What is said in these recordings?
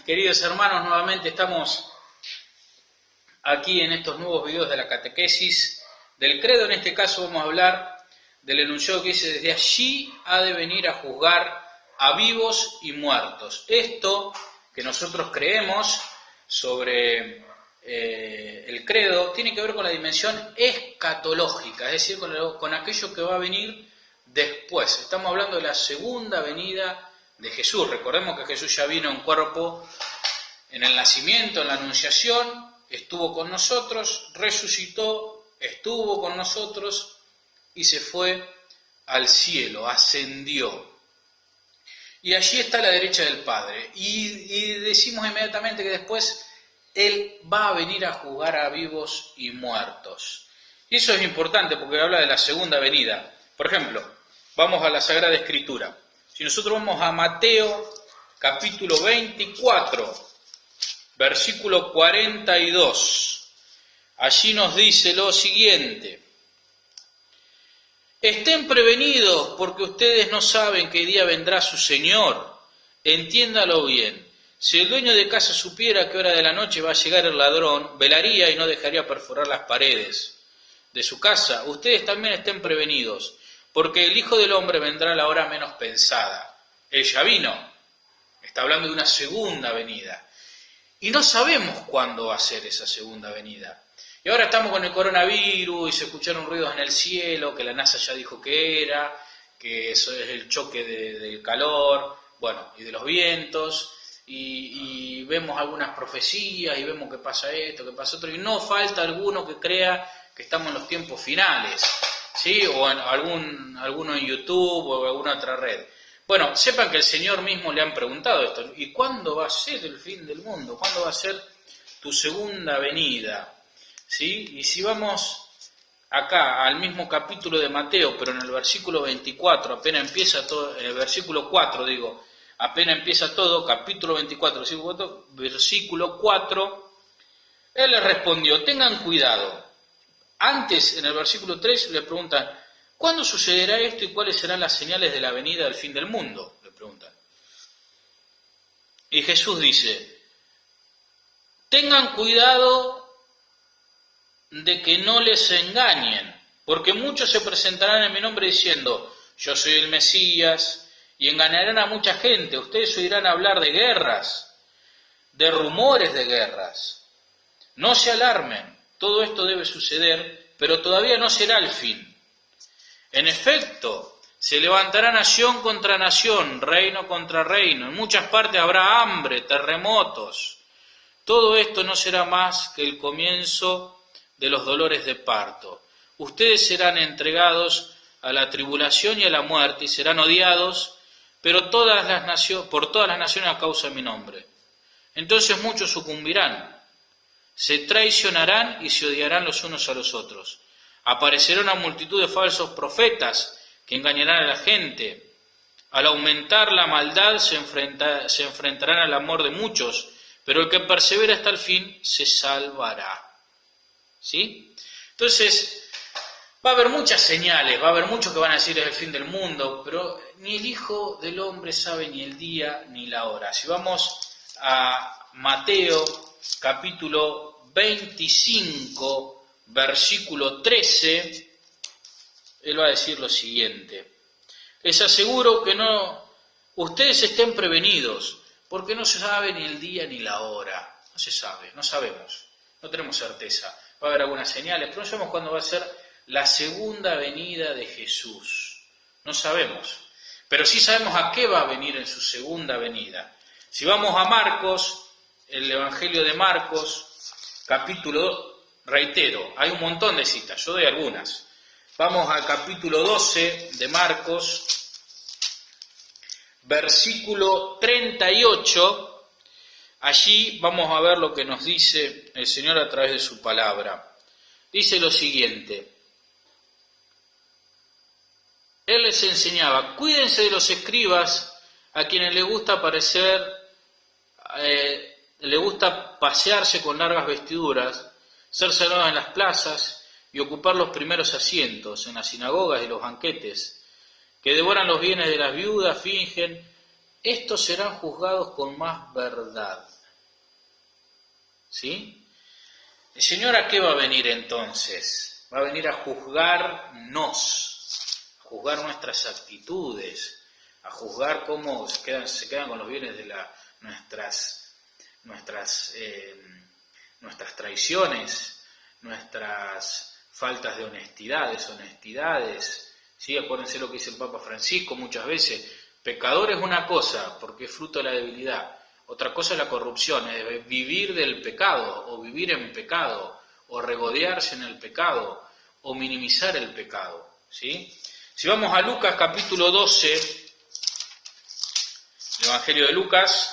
Queridos hermanos, nuevamente estamos aquí en estos nuevos videos de la catequesis del credo. En este caso vamos a hablar del enunciado que dice: desde allí ha de venir a juzgar a vivos y muertos. Esto que nosotros creemos sobre el credo tiene que ver con la dimensión escatológica, es decir, con aquello que va a venir después. Estamos hablando de la segunda venida de Jesús. Recordemos que Jesús ya vino en cuerpo en el nacimiento, en la anunciación, estuvo con nosotros, resucitó, estuvo con nosotros y se fue al cielo, ascendió. Y allí está a la derecha del Padre. Y decimos inmediatamente que después Él va a venir a juzgar a vivos y muertos. Y eso es importante porque habla de la segunda venida. Por ejemplo, vamos a la Sagrada Escritura. Si nosotros vamos a Mateo capítulo 24, versículo 42, allí nos dice lo siguiente: estén prevenidos porque ustedes no saben qué día vendrá su Señor. Entiéndalo bien. Si el dueño de casa supiera a qué hora de la noche va a llegar el ladrón, velaría y no dejaría perforar las paredes de su casa. Ustedes también estén prevenidos, porque el Hijo del Hombre vendrá a la hora menos pensada. Él ya vino. Está hablando de una segunda venida. Y no sabemos cuándo va a ser esa segunda venida. Y ahora estamos con el coronavirus y se escucharon ruidos en el cielo, que la NASA ya dijo que era, que eso es el choque del calor, bueno, y de los vientos, y vemos algunas profecías y vemos que pasa esto, que pasa otro, y no falta alguno que crea que estamos en los tiempos finales, ¿sí? O en alguno en YouTube o en alguna otra red. Bueno, sepan que el Señor mismo le han preguntado esto: ¿y cuándo va a ser el fin del mundo? ¿Cuándo va a ser tu segunda venida? ¿Sí? Y si vamos acá al mismo capítulo de Mateo, pero en el versículo 24, apenas empieza todo, en el versículo 4 digo, apenas empieza todo, capítulo 24, versículo 4, Él les respondió: tengan cuidado. Antes, en el versículo 3, le preguntan: ¿cuándo sucederá esto y cuáles serán las señales de la venida del fin del mundo? Le preguntan. Y Jesús dice: tengan cuidado de que no les engañen, porque muchos se presentarán en mi nombre diciendo: yo soy el Mesías, y engañarán a mucha gente. Ustedes oirán hablar de guerras, de rumores de guerras. No se alarmen, todo esto debe suceder, pero todavía no será el fin. En efecto, se levantará nación contra nación, reino contra reino. En muchas partes habrá hambre, terremotos. Todo esto no será más que el comienzo de los dolores de parto. Ustedes serán entregados a la tribulación y a la muerte y serán odiados pero por todas las naciones a causa de mi nombre. Entonces muchos sucumbirán, se traicionarán y se odiarán los unos a los otros. Aparecerá una multitud de falsos profetas que engañarán a la gente. Al aumentar la maldad se enfrentarán al amor de muchos, pero el que persevera hasta el fin se salvará. ¿Sí? Entonces, va a haber muchas señales, va a haber muchos que van a decir es el fin del mundo, pero ni el Hijo del Hombre sabe ni el día ni la hora. Si vamos a Mateo capítulo 25, versículo 13, Él va a decir lo siguiente: les aseguro que ustedes estén prevenidos, porque no se sabe ni el día ni la hora. No se sabe, no sabemos, no tenemos certeza. Va a haber algunas señales, pero no sabemos cuándo va a ser la segunda venida de Jesús. No sabemos, pero sí sabemos a qué va a venir en su segunda venida. Si vamos a Marcos, el Evangelio de Marcos, capítulo, reitero, hay un montón de citas, yo doy algunas. Vamos al capítulo 12 de Marcos, versículo 38, allí vamos a ver lo que nos dice el Señor a través de su palabra. Dice lo siguiente: Él les enseñaba: cuídense de los escribas a quienes les gusta pasearse con largas vestiduras, ser saludados en las plazas y ocupar los primeros asientos en las sinagogas y los banquetes, que devoran los bienes de las viudas, fingen estos serán juzgados con más verdad. ¿Sí? ¿El Señor a qué va a venir entonces? Va a venir a juzgarnos, a juzgar nuestras actitudes, a juzgar cómo se quedan con los bienes de nuestras traiciones, nuestras faltas de honestidad, deshonestidades. ¿Sí? Acuérdense lo que dice el Papa Francisco muchas veces: pecador es una cosa, porque es fruto de la debilidad. Otra cosa es la corrupción, es vivir del pecado, o vivir en pecado, o regodearse en el pecado, o minimizar el pecado. ¿Sí? Si vamos a Lucas capítulo 12, el Evangelio de Lucas,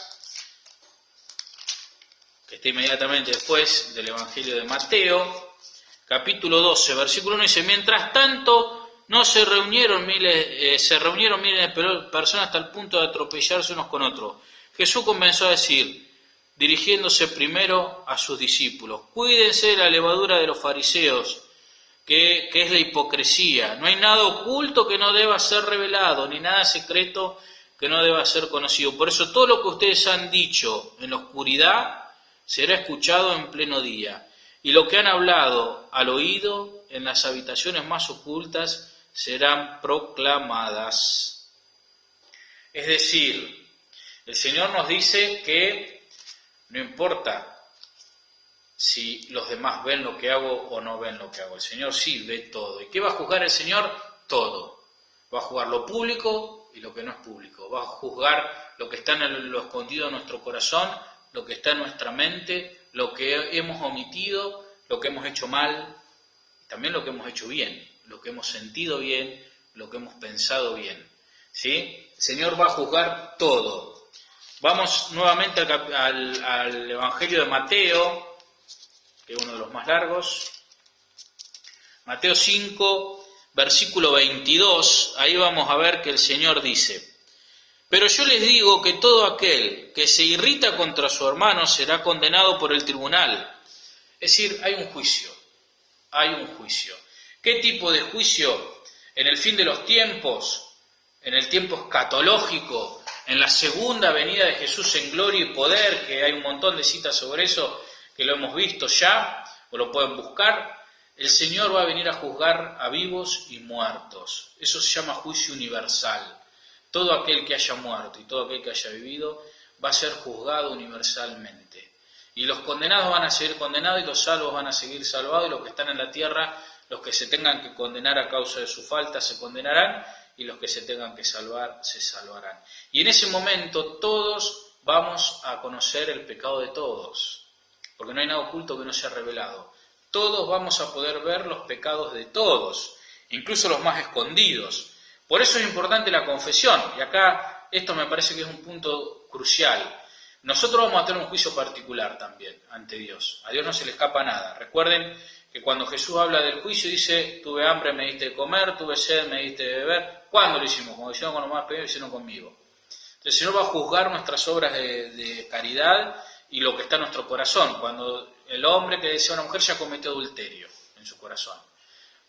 que está inmediatamente después del Evangelio de Mateo, capítulo 12, versículo 1, dice: mientras tanto no se reunieron miles de personas hasta el punto de atropellarse unos con otros. Jesús comenzó a decir, dirigiéndose primero a sus discípulos: cuídense de la levadura de los fariseos, que es la hipocresía. No hay nada oculto que no deba ser revelado, ni nada secreto que no deba ser conocido. Por eso todo lo que ustedes han dicho en la oscuridad será escuchado en pleno día, y lo que han hablado al oído en las habitaciones más ocultas serán proclamadas. Es decir, el Señor nos dice que no importa si los demás ven lo que hago o no ven lo que hago. El Señor sí ve todo. ¿Y qué va a juzgar el Señor? Todo. Va a juzgar lo público y lo que no es público. Va a juzgar lo que está en lo escondido de nuestro corazón, lo que está en nuestra mente, lo que hemos omitido, lo que hemos hecho mal, y también lo que hemos hecho bien, lo que hemos sentido bien, lo que hemos pensado bien. ¿Sí? El Señor va a juzgar todo. Vamos nuevamente al Evangelio de Mateo, que es uno de los más largos. Mateo 5, versículo 22, ahí vamos a ver que el Señor dice: pero yo les digo que todo aquel que se irrita contra su hermano será condenado por el tribunal. Es decir, hay un juicio. ¿Qué tipo de juicio? En el fin de los tiempos, en el tiempo escatológico, en la segunda venida de Jesús en gloria y poder, que hay un montón de citas sobre eso, que lo hemos visto ya, o lo pueden buscar. El Señor va a venir a juzgar a vivos y muertos. Eso se llama juicio universal. Todo aquel que haya muerto y todo aquel que haya vivido va a ser juzgado universalmente. Y los condenados van a seguir condenados y los salvos van a seguir salvados, y los que están en la tierra, los que se tengan que condenar a causa de su falta, se condenarán, y los que se tengan que salvar, se salvarán. Y en ese momento todos vamos a conocer el pecado de todos, porque no hay nada oculto que no sea revelado. Todos vamos a poder ver los pecados de todos, incluso los más escondidos. Por eso es importante la confesión, y acá esto me parece que es un punto crucial. Nosotros vamos a tener un juicio particular también ante Dios. A Dios no se le escapa nada. Recuerden que cuando Jesús habla del juicio dice: tuve hambre, me diste de comer, tuve sed, me diste de beber. ¿Cuándo lo hicimos? Como hicieron con los más pequeños, lo hicieron conmigo. Entonces el Señor va a juzgar nuestras obras de caridad y lo que está en nuestro corazón. Cuando el hombre que desea a una mujer ya cometió adulterio en su corazón.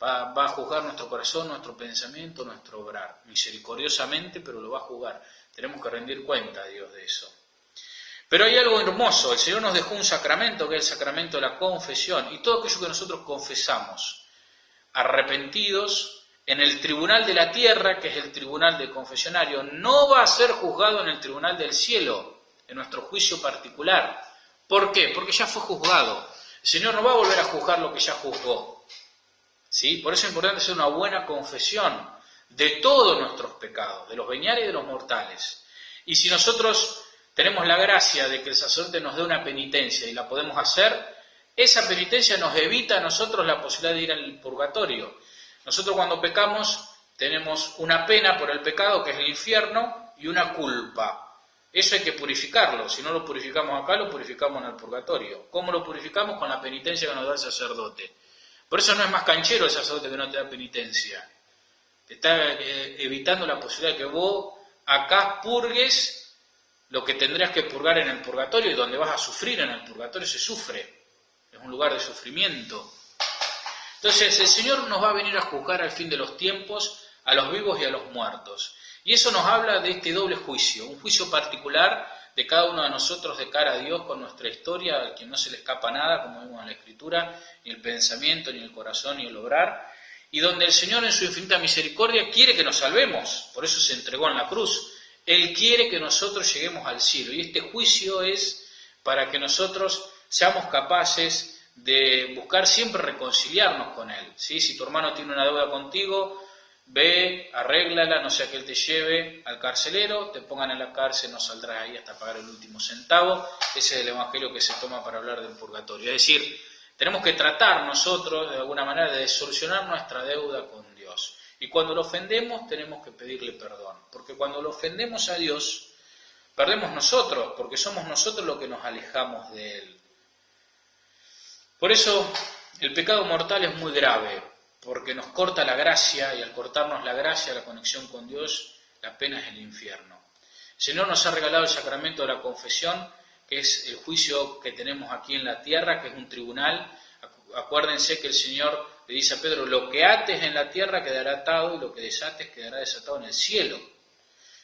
Va a juzgar nuestro corazón, nuestro pensamiento, nuestro obrar. Misericordiosamente, pero lo va a juzgar. Tenemos que rendir cuenta a Dios de eso. Pero hay algo hermoso. El Señor nos dejó un sacramento, que es el sacramento de la confesión. Y todo aquello que nosotros confesamos, arrepentidos, en el tribunal de la tierra, que es el tribunal del confesionario, no va a ser juzgado en el tribunal del cielo, en nuestro juicio particular. ¿Por qué? Porque ya fue juzgado. El Señor no va a volver a juzgar lo que ya juzgó. ¿Sí? Por eso es importante hacer una buena confesión de todos nuestros pecados, de los veniales y de los mortales. Y si nosotros tenemos la gracia de que el sacerdote nos dé una penitencia y la podemos hacer, esa penitencia nos evita a nosotros la posibilidad de ir al purgatorio. Nosotros cuando pecamos tenemos una pena por el pecado, que es el infierno, y una culpa. Eso hay que purificarlo. Si no lo purificamos acá, lo purificamos en el purgatorio. ¿Cómo lo purificamos? Con la penitencia que nos da el sacerdote. Por eso no es más canchero el sacerdote que no te da penitencia. Te está evitando la posibilidad de que vos acá purgues lo que tendrías que purgar en el purgatorio, y donde vas a sufrir en el purgatorio se sufre. Es un lugar de sufrimiento. Entonces el Señor nos va a venir a juzgar al fin de los tiempos a los vivos y a los muertos. Y eso nos habla de este doble juicio, un juicio particular de cada uno de nosotros de cara a Dios con nuestra historia, al que no se le escapa nada, como vemos en la Escritura, ni el pensamiento, ni el corazón, ni el obrar, y donde el Señor en su infinita misericordia quiere que nos salvemos, por eso se entregó en la cruz. Él quiere que nosotros lleguemos al cielo, y este juicio es para que nosotros seamos capaces de buscar siempre reconciliarnos con Él, ¿sí? Si tu hermano tiene una deuda contigo, ve, arréglala, no sea que él te lleve al carcelero, te pongan en la cárcel, no saldrás ahí hasta pagar el último centavo. Ese es el evangelio que se toma para hablar del purgatorio. Es decir, tenemos que tratar nosotros de alguna manera de solucionar nuestra deuda con Dios. Y cuando lo ofendemos tenemos que pedirle perdón, porque cuando lo ofendemos a Dios, perdemos nosotros, porque somos nosotros los que nos alejamos de Él. Por eso el pecado mortal es muy grave, porque nos corta la gracia, y al cortarnos la gracia, la conexión con Dios, la pena es el infierno. El Señor nos ha regalado el sacramento de la confesión, que es el juicio que tenemos aquí en la tierra, que es un tribunal. Acuérdense que el Señor le dice a Pedro, lo que ates en la tierra quedará atado, y lo que desates quedará desatado en el cielo.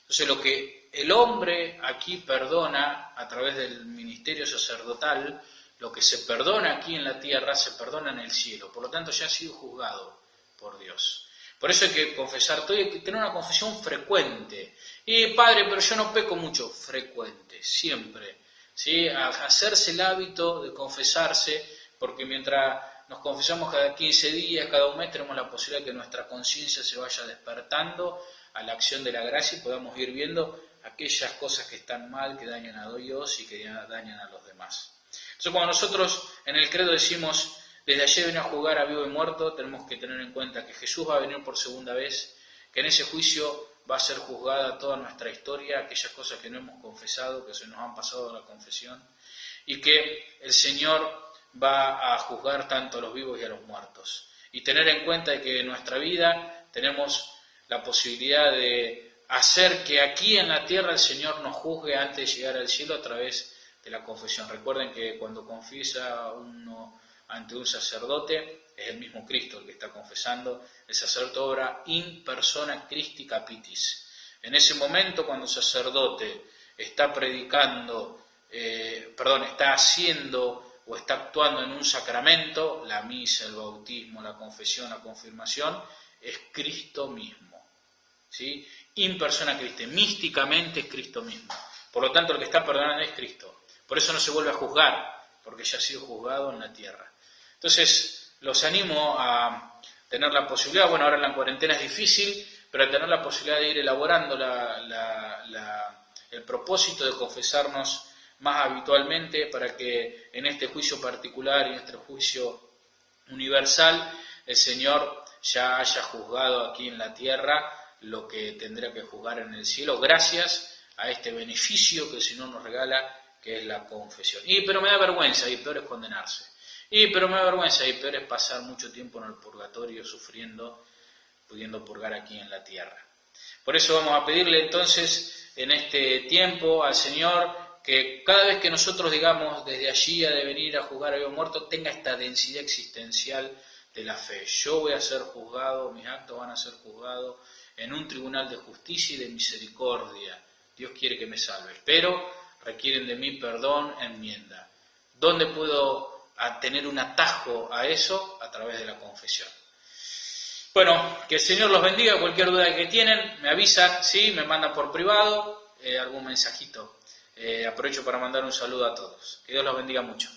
Entonces lo que el hombre aquí perdona a través del ministerio sacerdotal, lo que se perdona aquí en la tierra, se perdona en el cielo. Por lo tanto, ya ha sido juzgado por Dios. Por eso hay que confesar todo, hay que tener una confesión frecuente. Y padre, pero yo no peco mucho. Frecuente, siempre. ¿Sí? Hacerse el hábito de confesarse, porque mientras nos confesamos cada 15 días, cada un mes, tenemos la posibilidad de que nuestra conciencia se vaya despertando a la acción de la gracia y podamos ir viendo aquellas cosas que están mal, que dañan a Dios y que dañan a los demás. Entonces, cuando nosotros en el credo decimos, desde ayer vine a jugar a vivo y muerto, tenemos que tener en cuenta que Jesús va a venir por segunda vez, que en ese juicio va a ser juzgada toda nuestra historia, aquellas cosas que no hemos confesado, que se nos han pasado a la confesión, y que el Señor va a juzgar tanto a los vivos y a los muertos. Y tener en cuenta de que en nuestra vida tenemos la posibilidad de hacer que aquí en la tierra el Señor nos juzgue antes de llegar al cielo a través de la confesión. Recuerden que cuando confiesa uno ante un sacerdote, es el mismo Cristo el que está confesando. El sacerdote obra in persona Christi capitis. En ese momento, cuando el sacerdote está predicando, está haciendo o está actuando en un sacramento, la misa, el bautismo, la confesión, la confirmación, es Cristo mismo, ¿sí? In persona Christi, místicamente es Cristo mismo. Por lo tanto, el que está perdonando es Cristo. Por eso no se vuelve a juzgar, porque ya ha sido juzgado en la tierra. Entonces, los animo a tener la posibilidad, bueno, ahora en la cuarentena es difícil, pero a tener la posibilidad de ir elaborando el propósito de confesarnos más habitualmente para que en este juicio particular y en este juicio universal el Señor ya haya juzgado aquí en la tierra lo que tendrá que juzgar en el cielo, gracias a este beneficio que el Señor nos regala, que es la confesión. Pero me da vergüenza, y peor es condenarse. Pero me da vergüenza, y peor es pasar mucho tiempo en el purgatorio sufriendo, pudiendo purgar aquí en la tierra. Por eso vamos a pedirle entonces en este tiempo al Señor que cada vez que nosotros digamos desde allí ha de venir a juzgar a vivo muerto, tenga esta densidad existencial de la fe. Yo voy a ser juzgado, mis actos van a ser juzgados en un tribunal de justicia y de misericordia. Dios quiere que me salve, pero requieren de mí perdón, enmienda. ¿Dónde puedo tener un atajo a eso? A través de la confesión. Bueno, que el Señor los bendiga. Cualquier duda que tienen, me avisan, ¿sí? Me mandan por privado algún mensajito. Aprovecho para mandar un saludo a todos. Que Dios los bendiga mucho.